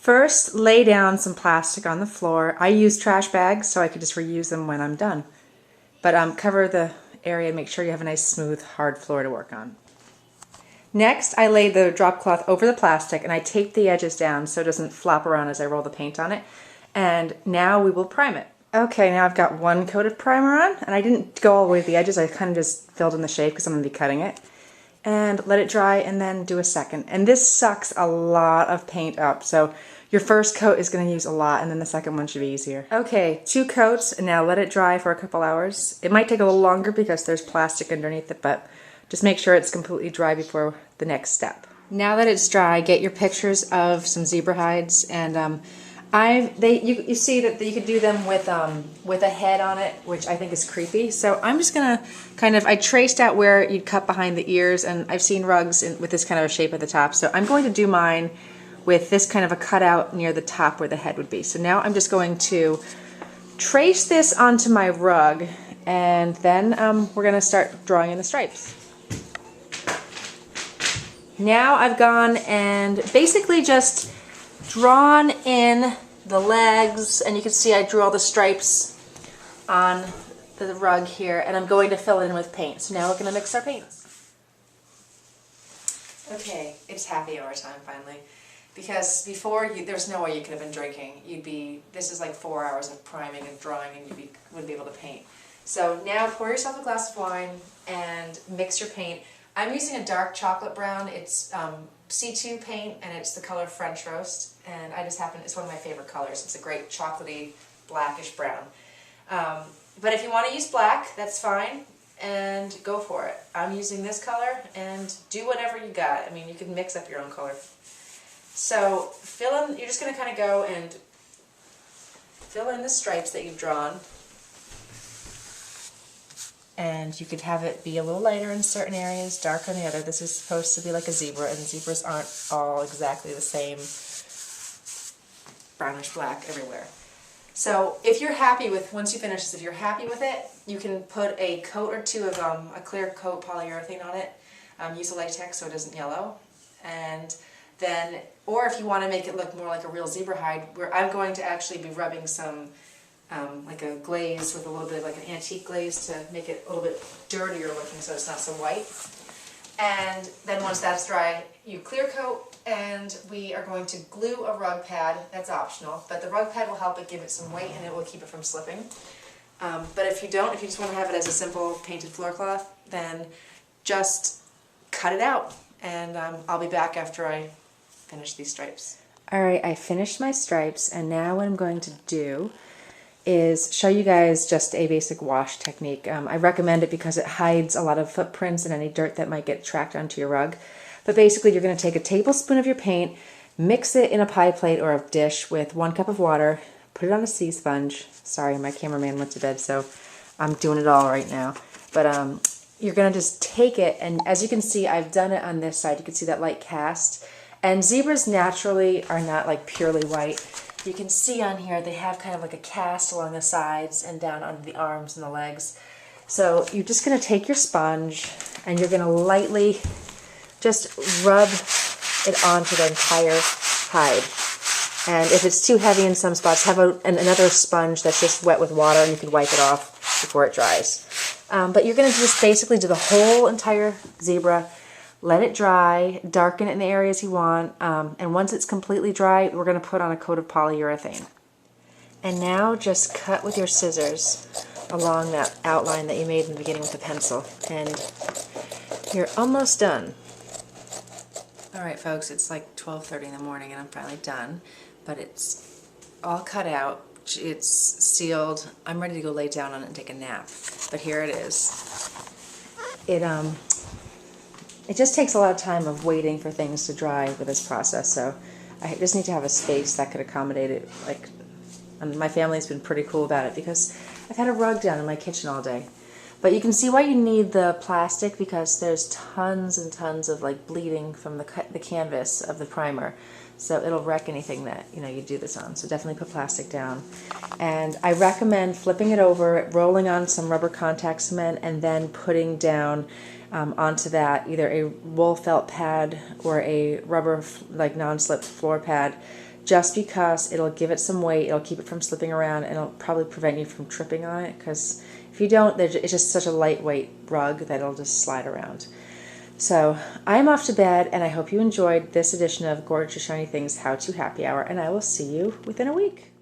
First, lay down some plastic on the floor. I use trash bags so I could just reuse them when I'm done. But cover the area and make sure you have a nice smooth hard floor to work on. Next, I lay the drop cloth over the plastic and I tape the edges down so it doesn't flop around as I roll the paint on it. And now we will prime it. Okay, now I've got one coat of primer on, and I didn't go all the way to the edges. I kind of just filled in the shape because I'm going to be cutting it. And let it dry and then do a second. And this sucks a lot of paint up, so your first coat is going to use a lot and then the second one should be easier. Okay, 2 coats, and now let it dry for a couple hours. It might take a little longer because there's plastic underneath it, but just make sure it's completely dry before the next step. Now that it's dry, get your pictures of some zebra hides, and you see that you could do them with a head on it, which I think is creepy. So I'm just gonna I traced out where you'd cut behind the ears, and I've seen rugs with this kind of a shape at the top. So I'm going to do mine with this kind of a cutout near the top where the head would be. So now I'm just going to trace this onto my rug, and then we're gonna start drawing in the stripes. Now I've gone and basically just drawn in the legs, and you can see I drew all the stripes on the rug here, and I'm going to fill it in with paint. So now we're going to mix our paints. Okay, it's happy hour time finally, because before there's no way you could have been drinking. This is like 4 hours of priming and drawing, and you wouldn't be able to paint. So now pour yourself a glass of wine and mix your paint. I'm using a dark chocolate brown. It's C2 paint, and it's the color French Roast, and it's one of my favorite colors. It's a great chocolatey blackish brown. But if you want to use black, that's fine, and go for it. I'm using this color, and do whatever you got. I mean, you can mix up your own color. So you're just going to kind of go and fill in the stripes that you've drawn. And you could have it be a little lighter in certain areas, darker in the other. This is supposed to be like a zebra, and zebras aren't all exactly the same brownish black everywhere. So if you're happy once you finish this, if you're happy with it, you can put a coat or two of a clear coat polyurethane on it. Use a latex so it doesn't yellow. And then, or if you want to make it look more like a real zebra hide, I'm going to actually be rubbing some like a glaze with a little bit of like an antique glaze to make it a little bit dirtier looking so it's not so white. And then once that's dry, you clear coat, and we are going to glue a rug pad. That's optional, but the rug pad will help it give it some weight, and it will keep it from slipping. But if you just want to have it as a simple painted floor cloth, then just cut it out, and I'll be back after I finish these stripes. Alright, I finished my stripes, and now what I'm going to do is show you guys just a basic wash technique. I recommend it because it hides a lot of footprints and any dirt that might get tracked onto your rug. But basically you're going to take a tablespoon of your paint, mix it in a pie plate or a dish with 1 cup of water, put it on a sea sponge. Sorry, my cameraman went to bed, so I'm doing it all right now. But you're going to just take it, and as you can see, I've done it on this side. You can see that light cast. And zebras naturally are not like purely white. You can see on here they have kind of like a cast along the sides and down under the arms and the legs. So you're just going to take your sponge and you're going to lightly just rub it onto the entire hide. And if it's too heavy in some spots, have another sponge that's just wet with water, and you can wipe it off before it dries. But you're going to just basically do the whole entire zebra. Let it dry, darken it in the areas you want, and once it's completely dry, we're going to put on a coat of polyurethane. And now just cut with your scissors along that outline that you made in the beginning with the pencil, and you're almost done. Alright folks, it's like 12:30 in the morning and I'm finally done, but it's all cut out, it's sealed. I'm ready to go lay down on it and take a nap, but here it is. It just takes a lot of time of waiting for things to dry with this process, so I just need to have a space that could accommodate it. And my family's been pretty cool about it because I've had a rug down in my kitchen all day. But you can see why you need the plastic, because there's tons and tons of bleeding from the canvas of the primer. So it'll wreck anything that you do this on. So definitely put plastic down. And I recommend flipping it over, rolling on some rubber contact cement, and then putting down onto that either a wool felt pad or a rubber non-slip floor pad just because it'll give it some weight, it'll keep it from slipping around, and it'll probably prevent you from tripping on it, because if you don't, it's just such a lightweight rug that it'll just slide around. So I'm off to bed, and I hope you enjoyed this edition of Gorgeous Shiny Things How to Happy Hour, and I will see you within a week.